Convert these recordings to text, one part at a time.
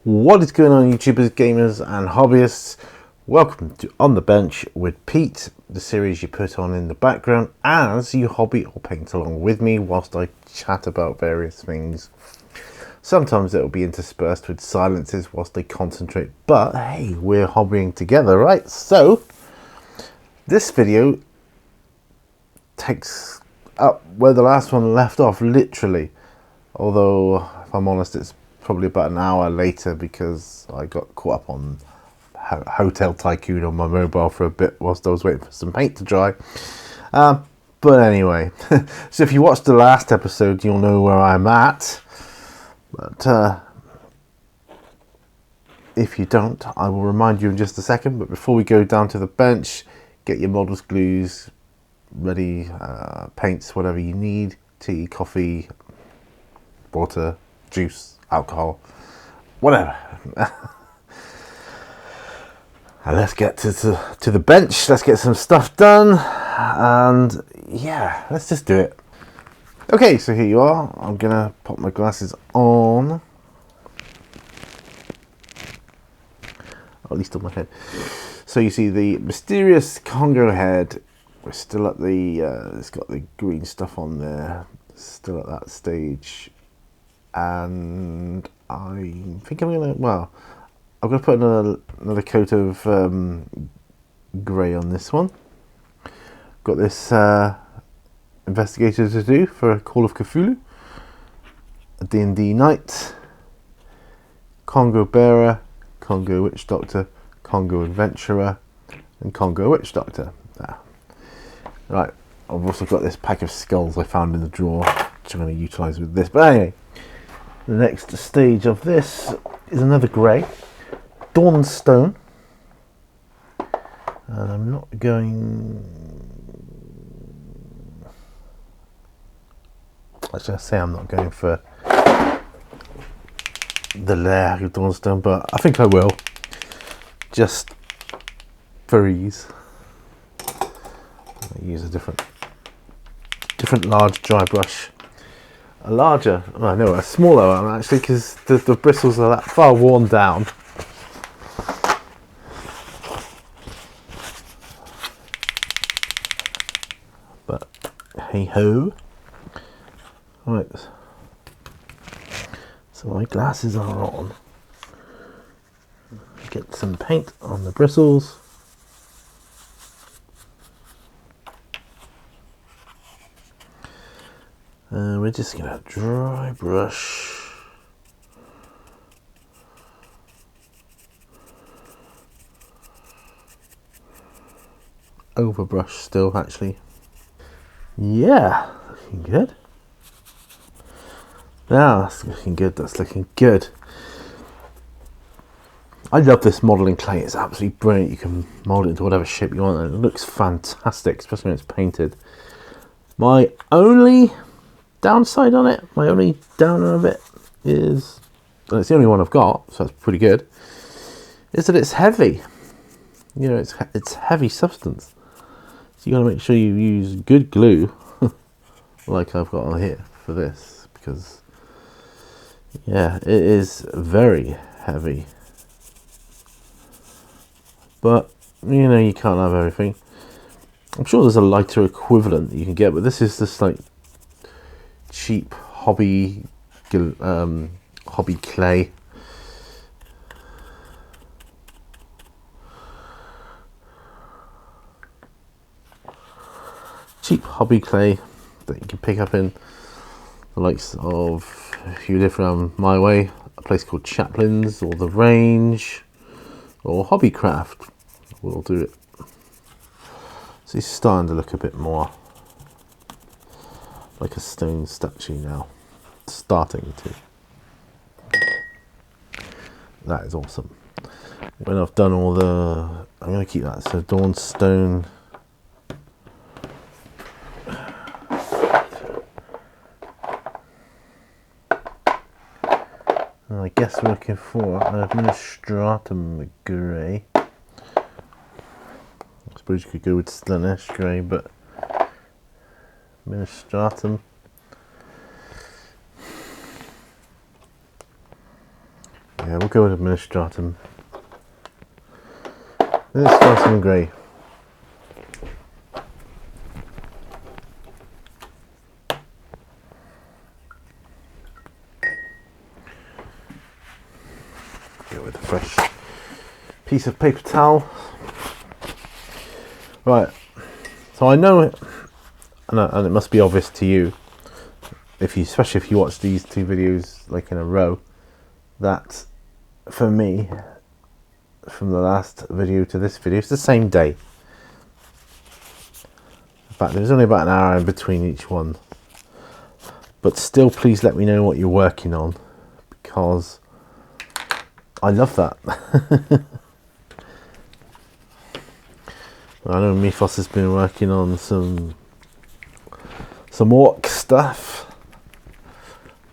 What is going on, YouTubers, gamers and hobbyists? Welcome to On the Bench with Pete, the series you put on in the background as you hobby or paint along with me whilst I chat about various things. Sometimes it will be interspersed with silences whilst I concentrate, but hey, we're hobbying together, right? So this video takes up where the last one left off, literally. Although, if I'm honest, it's probably about an hour later because I got caught up on Hotel Tycoon on my mobile for a bit whilst I was waiting for some paint to dry. But anyway, so if you watched the last episode, you'll know where I'm at. But if you don't, I will remind you in just a second. But before we go down to the bench, get your models, glues ready, paints, whatever you need, tea, coffee, water, juice, alcohol, whatever. And let's get to the bench. Let's get some stuff done, and yeah, let's just do it. Okay, so here you are. I'm gonna pop my glasses on, or at least on my head. So you see the mysterious Congo head. We're still at the it's got the green stuff on there, still at that stage. And I think I'm gonna, well, I'm gonna put another coat of grey on this one. Got this investigator to do for Call of Cthulhu, a D&D night, Congo bearer, Congo witch doctor, Congo adventurer, and Congo witch doctor. Right, I've also got this pack of skulls I found in the drawer, which I'm going to utilise with this. But anyway, the next stage of this is another grey, Dawnstone, and I'm not going. Actually, I say I'm not going for the layer of Dawnstone, but I think I will, just for ease. I use a different large dry brush. A larger, well, no, a smaller one actually, because the bristles are that far worn down. But hey ho. Right, so my glasses are on. Get some paint on the bristles. We're just gonna dry brush. Overbrush still, actually. Yeah, looking good. Now that's looking good, that's looking good. I love this modelling clay, it's absolutely brilliant. You can mould it into whatever shape you want and it looks fantastic, especially when it's painted. My only downside on it, my only downer of it is, and it's the only one I've got, so that's pretty good, is that it's heavy. You know, it's heavy substance. So you got to make sure you use good glue, like I've got on here for this, because yeah, it is very heavy. But you know, you can't have everything. I'm sure there's a lighter equivalent that you can get, but this is just like cheap hobby clay. Cheap hobby clay that you can pick up in the likes of, if you live around my way, a place called Chaplin's or The Range or Hobbycraft will do it. So it's starting to look a bit more like a stone statue now. Starting to. That is awesome. When I've done all the, I'm going to keep that. So Dawnstone. And I guess we're looking for an administratum grey. I suppose you could go with Slanesh grey, but administratum. Yeah, we'll go with administratum. Let's try some grey. Go with a fresh piece of paper towel. Right, so I know it, and it must be obvious to you, especially if you watch these two videos like in a row, that for me, from the last video to this video, it's the same day. In fact, there's only about an hour in between each one. But still, please let me know what you're working on, because I love that. I know Mythos has been working on some orc stuff,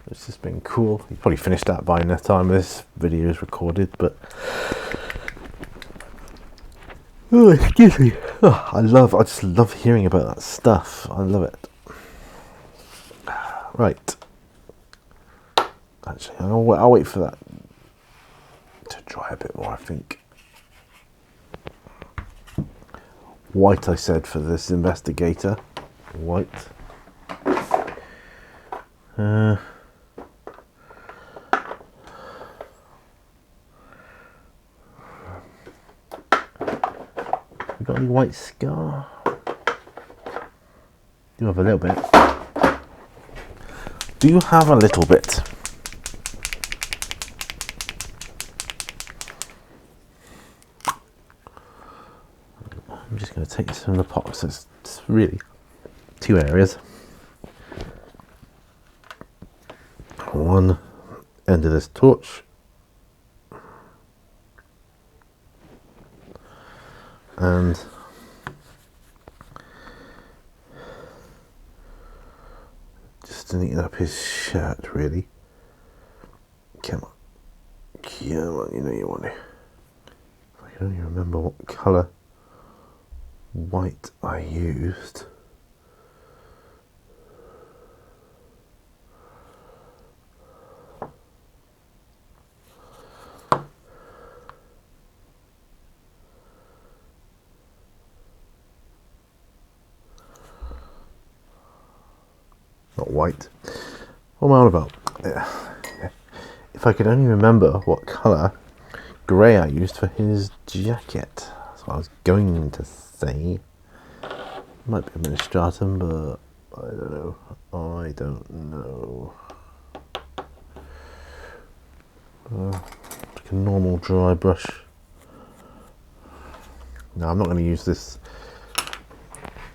which has been cool. You probably finished that by the time this video is recorded, but oh, excuse me. Oh, I just love hearing about that stuff. I love it. Right. Actually, I'll wait for that to dry a bit more, I think. White, I said, for this investigator. White. You got any white scar? Do have a little bit. Do you have a little bit? I'm just going to take this from the pot, so it's really two areas. One end of this torch, and just to neaten up his shirt, really. Come on, you know you want to. If I can only remember what colour white I used. Not white. What am I on about? If I could only remember what colour grey I used for his jacket. That's what I was going to say. Might be administratum, but I don't know. I don't know. Like a normal dry brush. No, I'm not going to use this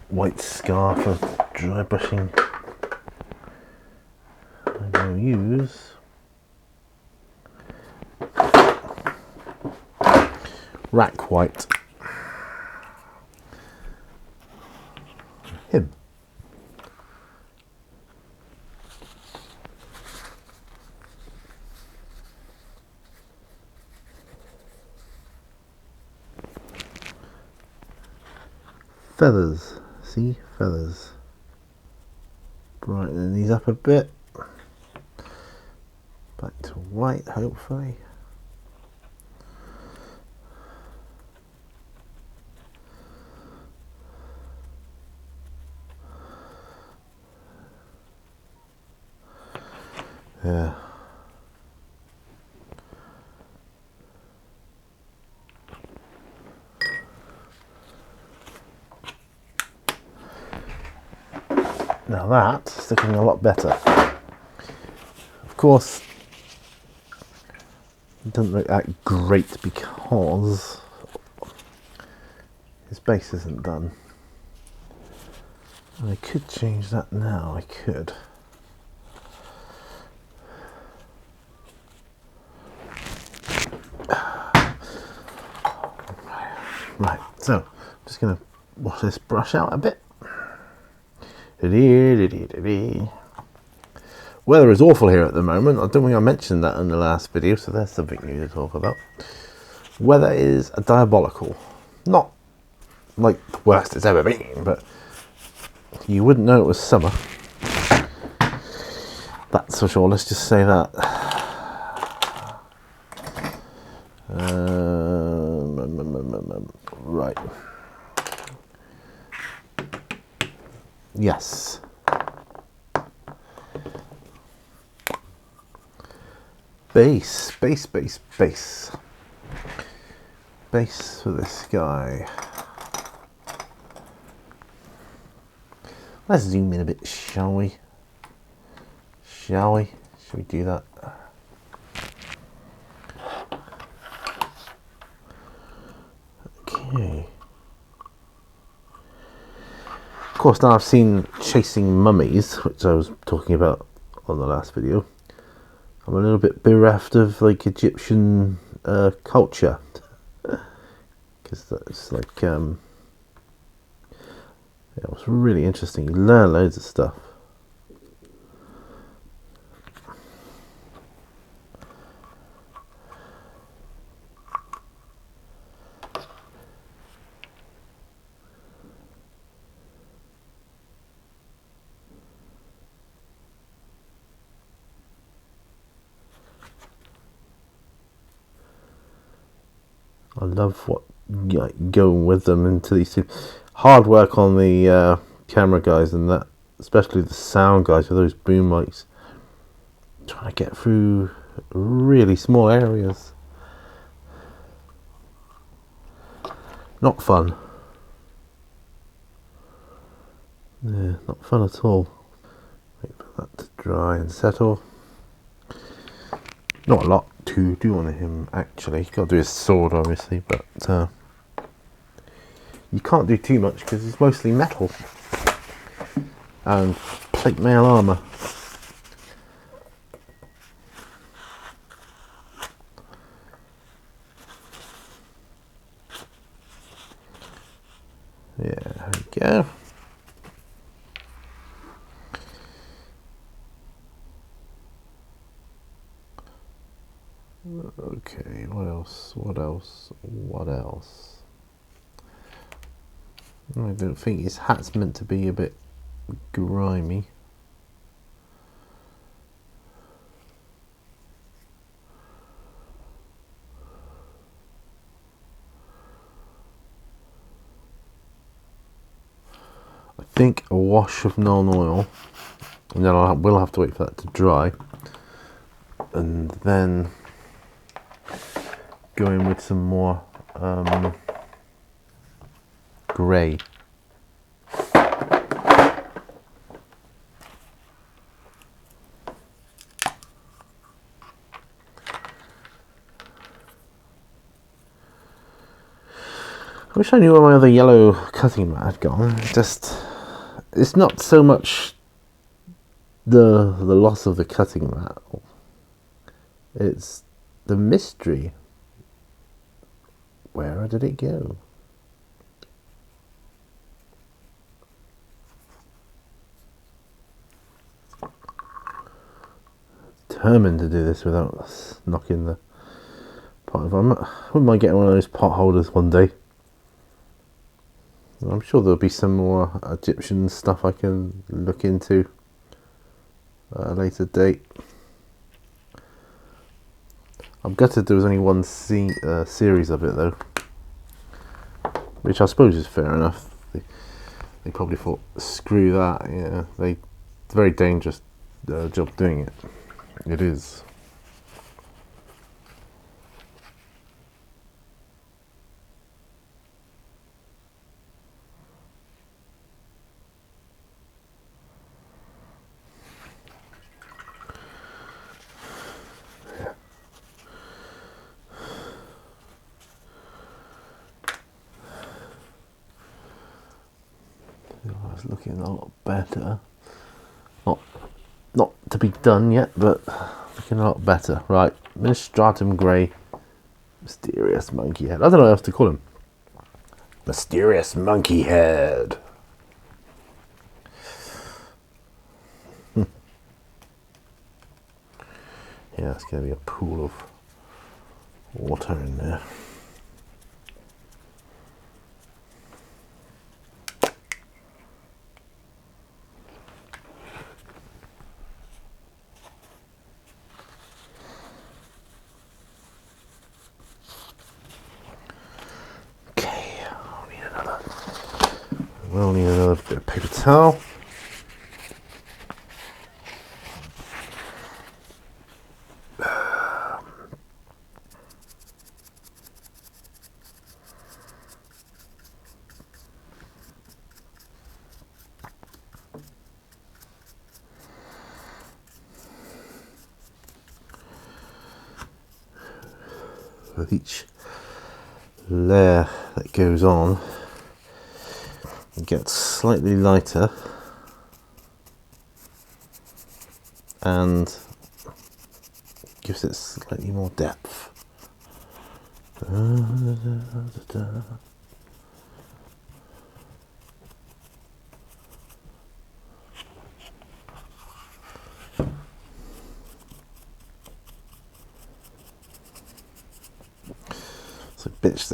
white scarf for dry brushing. I'm going to use rack white. Him. Feathers. See? Feathers. Brighten these up a bit. Back to white, hopefully. Yeah. Now that's looking a lot better. Of course, it doesn't look that great because his base isn't done. And I could change that now, I could. Right, so I'm just going to wash this brush out a bit. Weather is awful here at the moment. I don't think I mentioned that in the last video, so there's something new to talk about. Weather is diabolical. Not like the worst it's ever been, but you wouldn't know it was summer. That's for sure, let's just say that. Right. Yes. Base for this guy. Let's zoom in a bit, shall we? Shall we do that? Okay. Of course, now I've seen Chasing Mummies, which I was talking about on the last video. I'm a little bit bereft of like Egyptian culture, because that's like it was really interesting. You learn loads of stuff. I love what going with them into these two. Hard work on the camera guys and that, especially the sound guys with those boom mics, trying to get through really small areas. Not fun. Yeah, not fun at all. Wait for that to dry and settle. Not a lot to do on him actually. Got to do his sword obviously, but you can't do too much because it's mostly metal and plate mail armour. Yeah, there we go. Okay, what else? I don't think his hat's meant to be a bit grimy. I think a wash of non-oil, and then I will have to wait for that to dry, and then go in with some more grey. I wish I knew where my other yellow cutting mat had gone. It's not so much the loss of the cutting mat, it's the mystery. Where did it go? Determined to do this without knocking the pot over. I wouldn't mind getting one of those pot holders one day. I'm sure there'll be some more Egyptian stuff I can look into at a later date. I'm gutted there was only one series of it though, which I suppose is fair enough. They probably thought, screw that. Yeah, it's a very dangerous job doing it. It is. It's looking a lot better. Not to be done yet, but looking a lot better. Right, Stratum Grey, Mysterious Monkey Head. I don't know what else to call him. Mysterious Monkey Head. Yeah, it's going to be a pool of water in there. we'll need another bit of paper towel. With each layer that goes on, it gets slightly lighter and gives it slightly more depth. So bits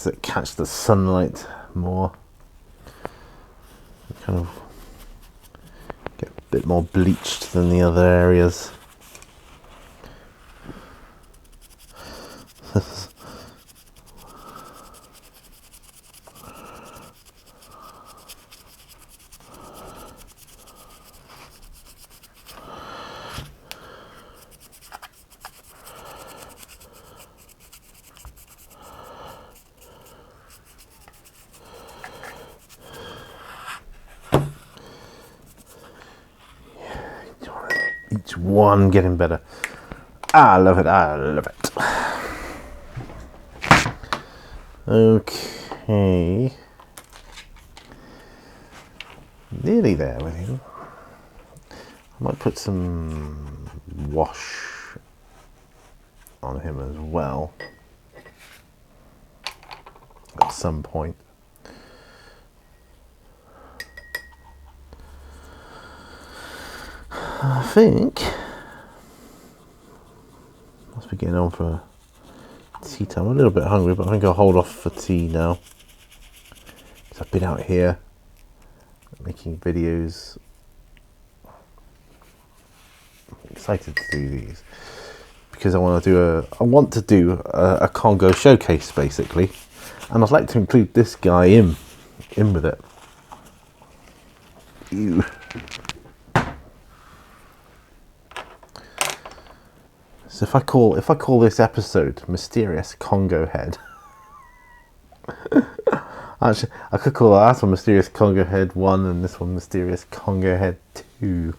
that catch the sunlight more, kind of get a bit more bleached than the other areas. Each one getting better. I love it, I love it. Okay. Nearly there with him. I might put some wash on him as well at some point. I think must be getting on for tea time. I'm a little bit hungry, but I think I'll hold off for tea now. So I've been out here making videos. I'm excited to do these because I want to do a Congo showcase basically, and I'd like to include this guy in with it. Ew. So if I call this episode Mysterious Congo Head, actually I could call that one Mysterious Congo Head 1 and this one Mysterious Congo Head 2.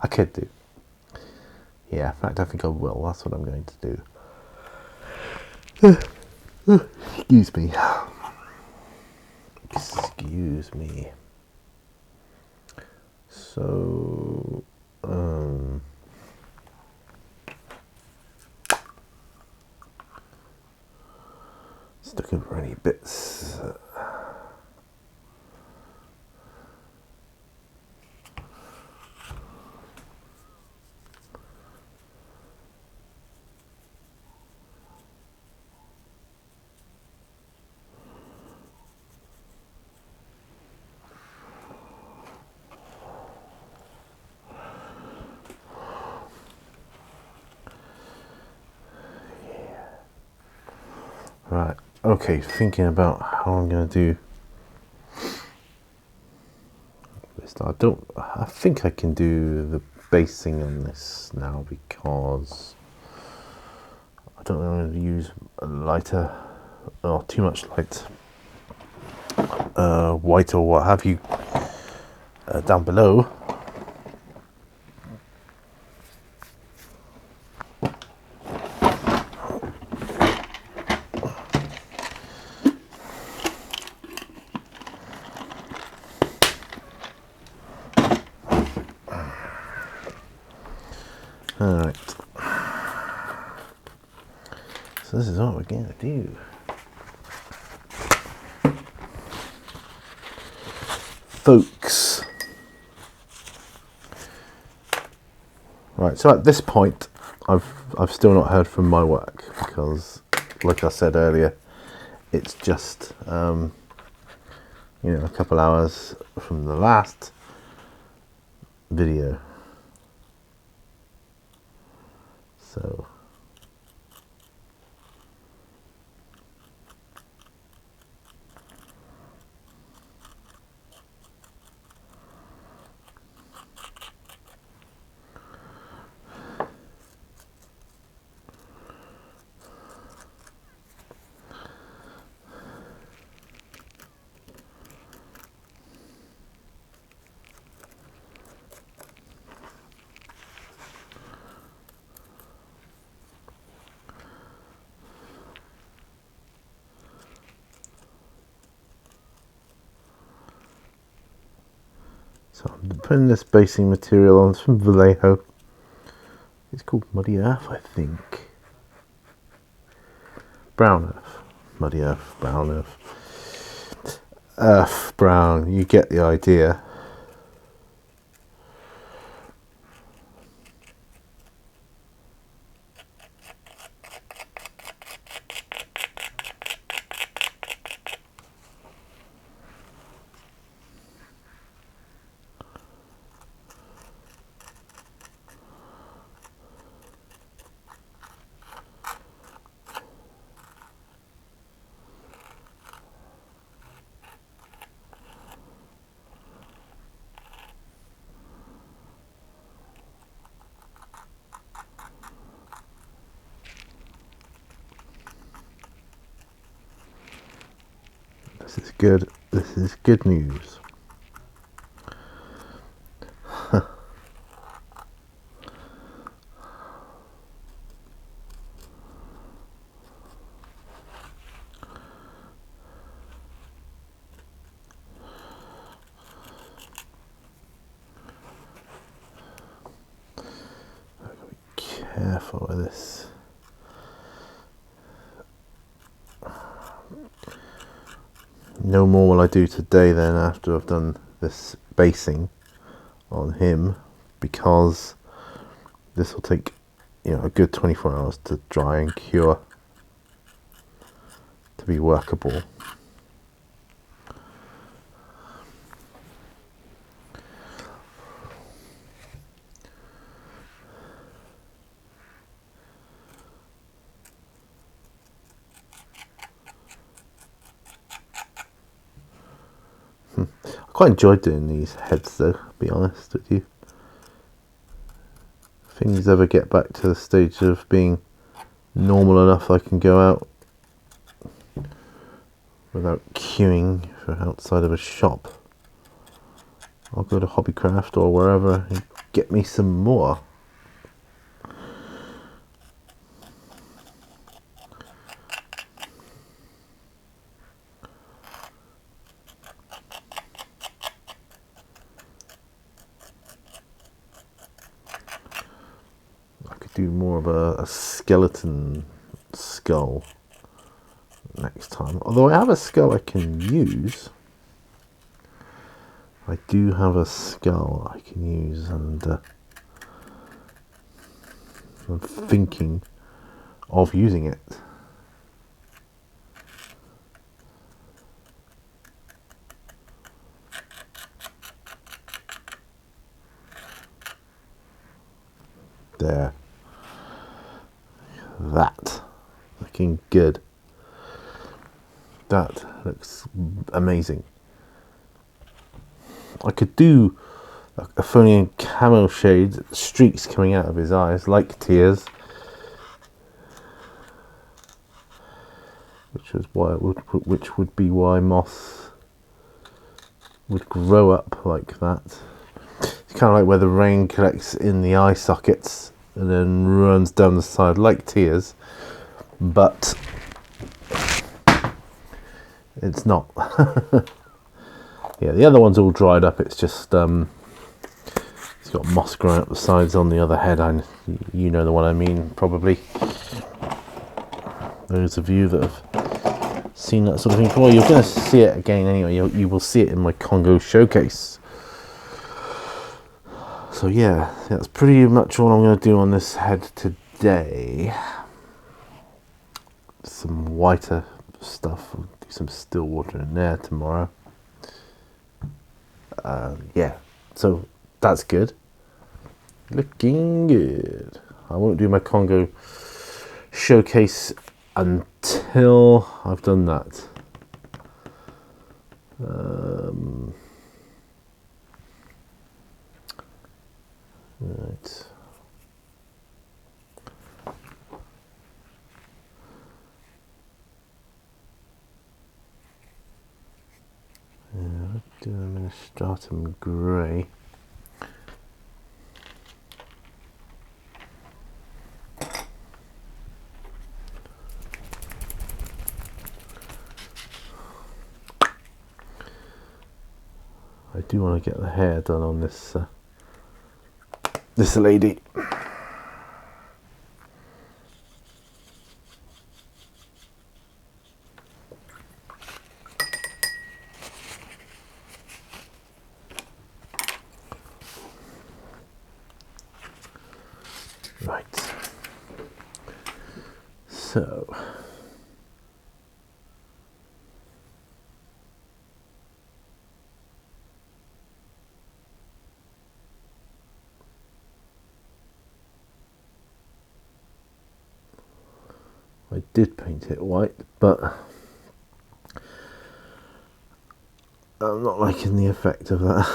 I could do. Yeah, in fact I think I will. That's what I'm going to do. Excuse me. Excuse me. So just looking for any bits. Right, okay, thinking about how I'm going to do this. I think I can do the basing on this now because I don't want to use a lighter or too much light, white or what have you, down below. Alright, so this is what we're going to do. Folks. Right, so at this point I've still not heard from my work because, like I said earlier, it's just a couple hours from the last video. So So I'm putting this basing material on. It's from Vallejo. It's called Muddy Earth, I think. Brown Earth. Muddy Earth, Brown Earth. Earth, brown, you get the idea. This is good. This is good news. Careful with this. No more will I do today then after I've done this basing on him, because this will take, you know, a good 24 hours to dry and cure to be workable. I quite enjoyed doing these heads though, to be honest with you. If things ever get back to the stage of being normal enough, I can go out without queuing for outside of a shop. I'll go to Hobbycraft or wherever and get me some more. Do more of a skeleton skull next time. Although I have a skull I can use. I do have a skull I can use, and I'm thinking of using it. There. That. Looking good. That looks amazing. I could do a Aphonian camo shade, streaks coming out of his eyes like tears, which would be why moss would grow up like that. It's kind of like where the rain collects in the eye sockets and then runs down the side like tears, but it's not. Yeah, the other one's all dried up. It's just it's got moss growing up the sides on the other head. You know the one I mean, probably. Those of you that have seen that sort of thing before, you're going to see it again anyway. You will see it in my Congo showcase. So yeah, that's pretty much all I'm going to do on this head today. Some whiter stuff. I'll do some still water in there tomorrow. Yeah, so that's good. Looking good. I won't do my Congo showcase until I've done that. Right. Do them in a stratum grey. I do want to get the hair done on this this lady. Right. So I did paint it white, but I'm not liking the effect of that.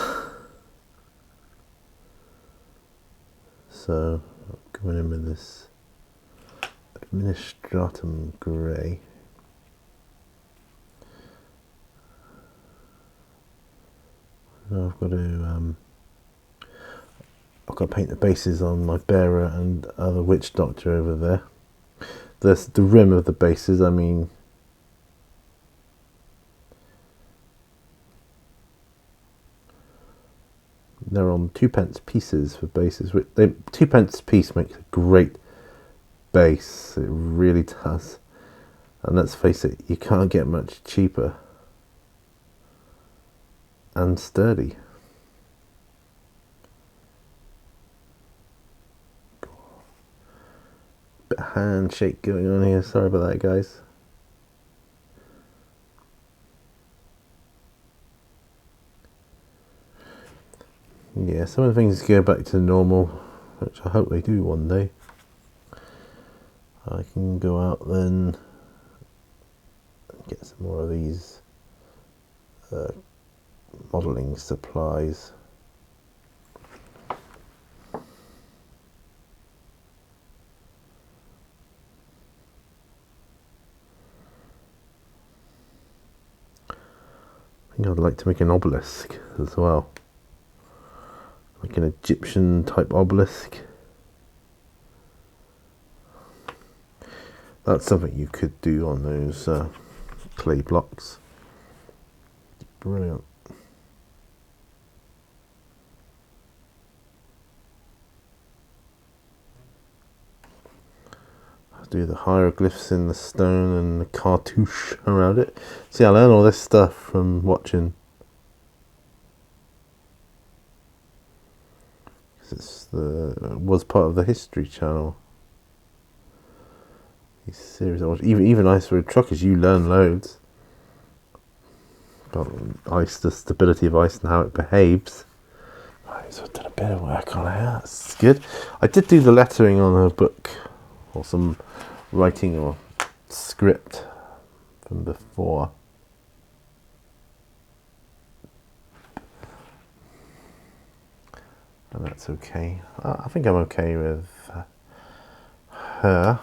So I'm going in with this Administratum grey. Now I've got to paint the bases on my bearer and other witch doctor over there. The rim of the bases, I mean, they're on 2p pieces for bases. 2p piece makes a great base, it really does. And let's face it, you can't get much cheaper and sturdy. Bit of handshake going on here, sorry about that, guys. Yeah, some of the things go back to normal, which I hope they do one day. I can go out then and get some more of these modelling supplies. I think I'd like to make an obelisk as well, like an Egyptian type obelisk. That's something you could do on those clay blocks. Brilliant. I'll do the hieroglyphs in the stone and the cartouche around it. See, I learn all this stuff from watching. It was part of the History Channel. These series I watch, even Ice Road Truckers, you learn loads about ice, the stability of ice and how it behaves. Right, so I did a bit of work on it. That's good. I did do the lettering on a book, or some writing or script from before. And that's okay. I think I'm okay with her.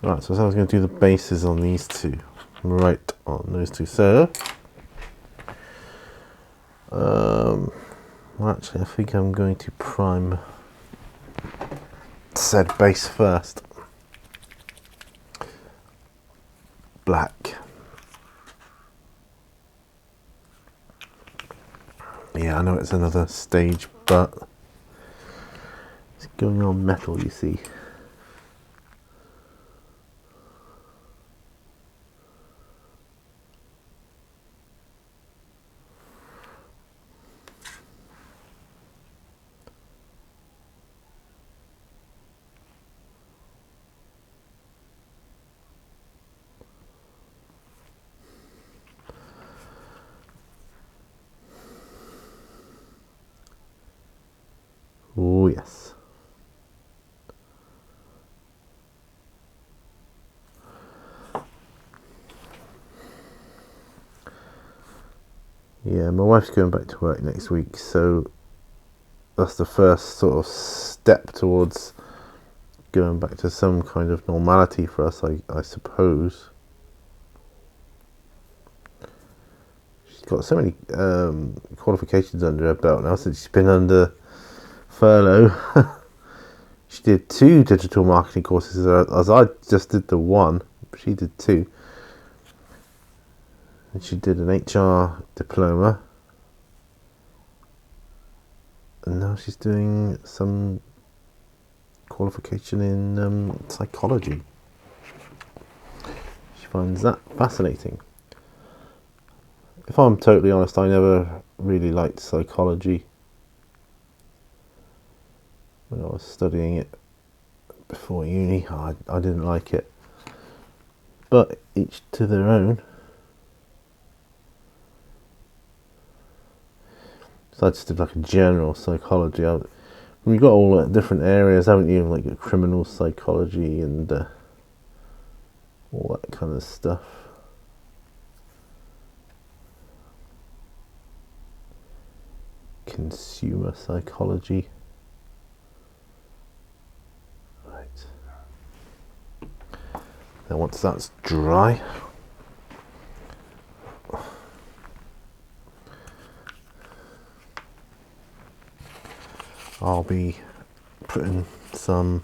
Right, so I was going to do the bases on these two. Right, on those two. So, well, actually, I think I'm going to prime said base first. Black. Yeah, I know it's another stage, but it's going on metal, you see. Oh yes. Yeah, my wife's going back to work next week, so that's the first sort of step towards going back to some kind of normality for us, I suppose. She's got so many qualifications under her belt now since she's been under furlough. She did 2 digital marketing courses, as I just did the one. She did 2. And she did an HR diploma. And now she's doing some qualification in psychology. She finds that fascinating. If I'm totally honest, I never really liked psychology when I was studying it before uni. I didn't like it. But each to their own. So I just did like a general psychology. You've got all the different areas, haven't you? Like criminal psychology and all that kind of stuff. Consumer psychology. Right. Then once that's dry, I'll be putting some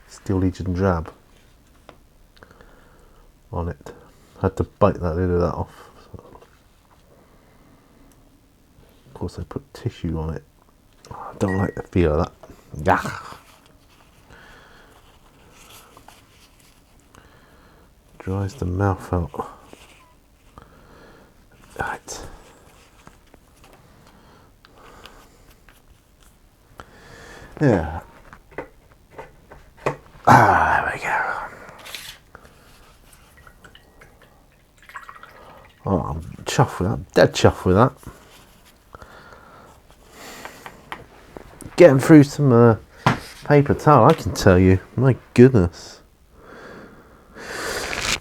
Steel Legion drab on it. Had to bite that lid of that off. So. Of course, I put tissue on it. I don't like the feel of that. Gah. Dries the mouth out. Right. Yeah. There we go. Oh, I'm chuffed with that. Dead chuffed with that. Getting through some paper towel, I can tell you. My goodness.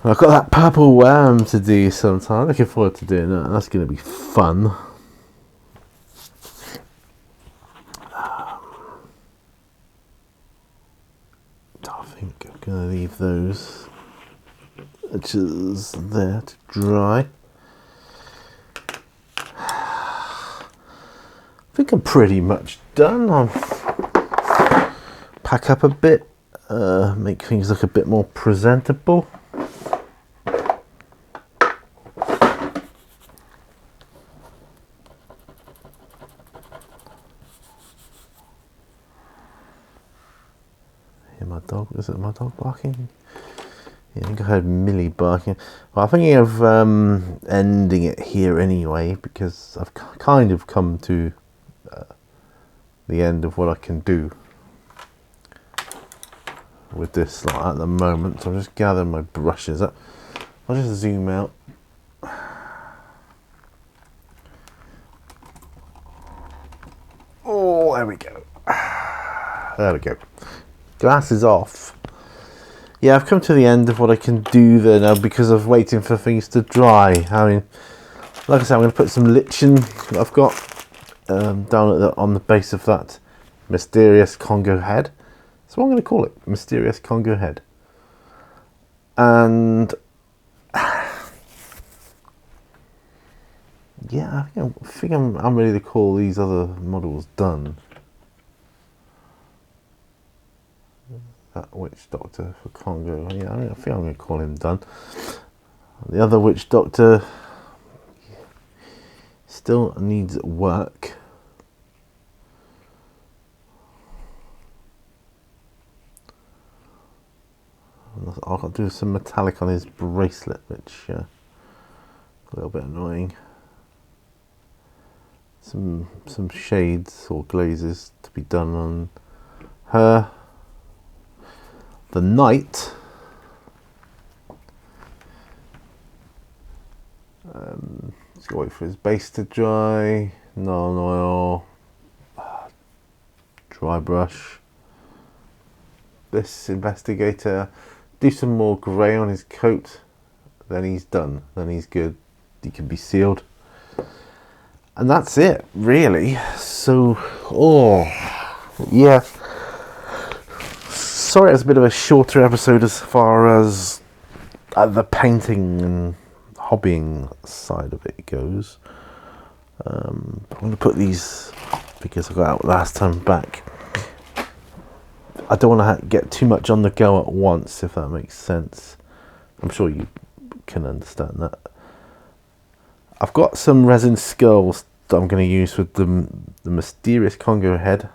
I've got that purple worm to do sometime. Looking forward to doing that. That's going to be fun. I think I'm going to leave those edges there to dry. I think I'm pretty much done. I'll pack up a bit, make things look a bit more presentable. My dog, is it my dog barking? Yeah, I think I heard Millie barking. Well, I'm thinking of ending it here anyway, because I've kind of come to the end of what I can do with this at the moment. So I'm just gathering my brushes up. I'll just zoom out. Oh, there we go. There we go. Glasses off. Yeah, I've come to the end of what I can do there now because of waiting for things to dry. I mean, like I said, I'm going to put some lichen that I've got down on the base of that mysterious Congo head. That's what I'm going to call it, mysterious Congo head. And yeah, I think I'm ready to call these other models done. That witch doctor for Congo, yeah, I think I'm going to call him done. The other witch doctor still needs work. I'll do some metallic on his bracelet, which a little bit annoying. Some shades or glazes to be done on her. The knight, just gotta wait for his base to dry. Non-oil, dry brush. This investigator, do some more grey on his coat, then he's done, then he's good, he can be sealed. And that's it, really. So, oh, yeah. Sorry, it's a bit of a shorter episode as far as the painting and hobbying side of it goes. I'm going to put these figures I got out last time back. I don't want to get too much on the go at once, if that makes sense. I'm sure you can understand that. I've got some resin skulls that I'm going to use with the mysterious Congo head.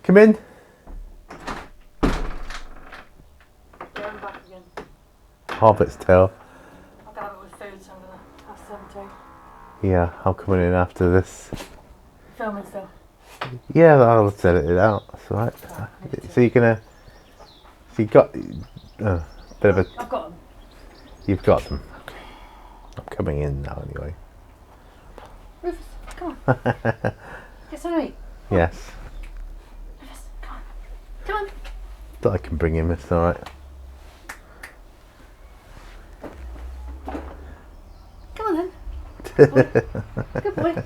Come in. I'm back again. Hobbit's tail. I'll have it with food, so I'm going to have some too. Yeah, I'm coming in after this. Filming still. Yeah, I'll set it out. That's all right. So you're gonna. So you got bit of a. I've got them. You've got them. Okay. I'm coming in now anyway. Rufus, come on. Get some meat. Yes. Rufus, come on. Come on. That I can bring him. It's all right. Come on then. Good boy. Good boy.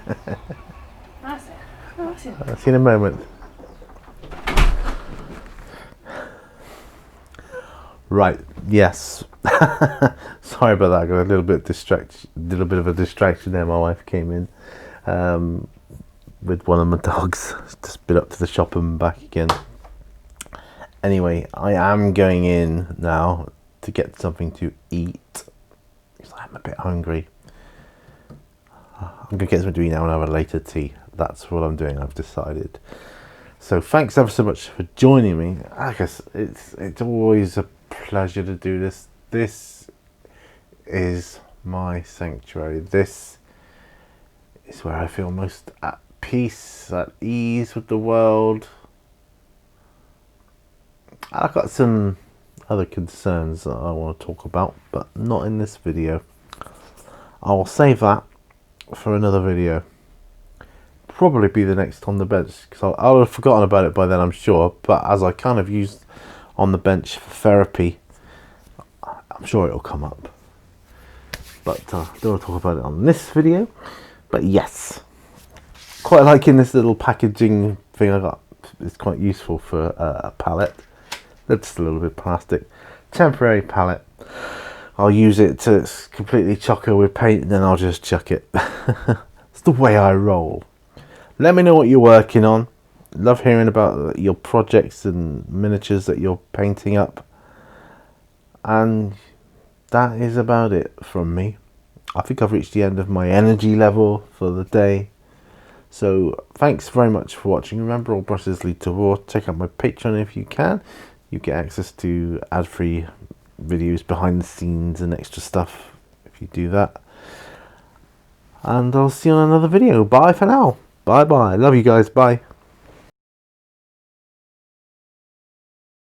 That's it. That's it. I'll see you in a moment. Right. Yes. Sorry about that. I got a little bit of a distraction there. My wife came in with one of my dogs. Just been up to the shop and back again. Anyway, I am going in now to get something to eat because I'm a bit hungry. I'm going to get something to eat now and have a later tea. That's what I'm doing. I've decided. So thanks ever so much for joining me. I guess it's always a pleasure to do this. This is my sanctuary. This is where I feel most at peace, at ease with the world. I've got some other concerns that I want to talk about, but not in this video. I will save that for another video. Probably be the next on the bench, because I'll have forgotten about it by then, I'm sure. But as I kind of used on the bench for therapy, I'm sure it'll come up. But I don't want to talk about it on this video. But yes, quite liking this little packaging thing I got. It's quite useful for a palette. That's a little bit plastic. Temporary palette. I'll use it to completely chocker with paint, and then I'll just chuck it. It's the way I roll. Let me know what you're working on. Love hearing about your projects and miniatures that you're painting up. And that is about it from me. I think I've reached the end of my energy level for the day. So thanks very much for watching. Remember, all brushes lead to war. Check out my Patreon if you can. You get access to ad-free videos, behind the scenes and extra stuff if you do that. And I'll see you on another video. Bye for now. Bye bye. Love you guys. Bye.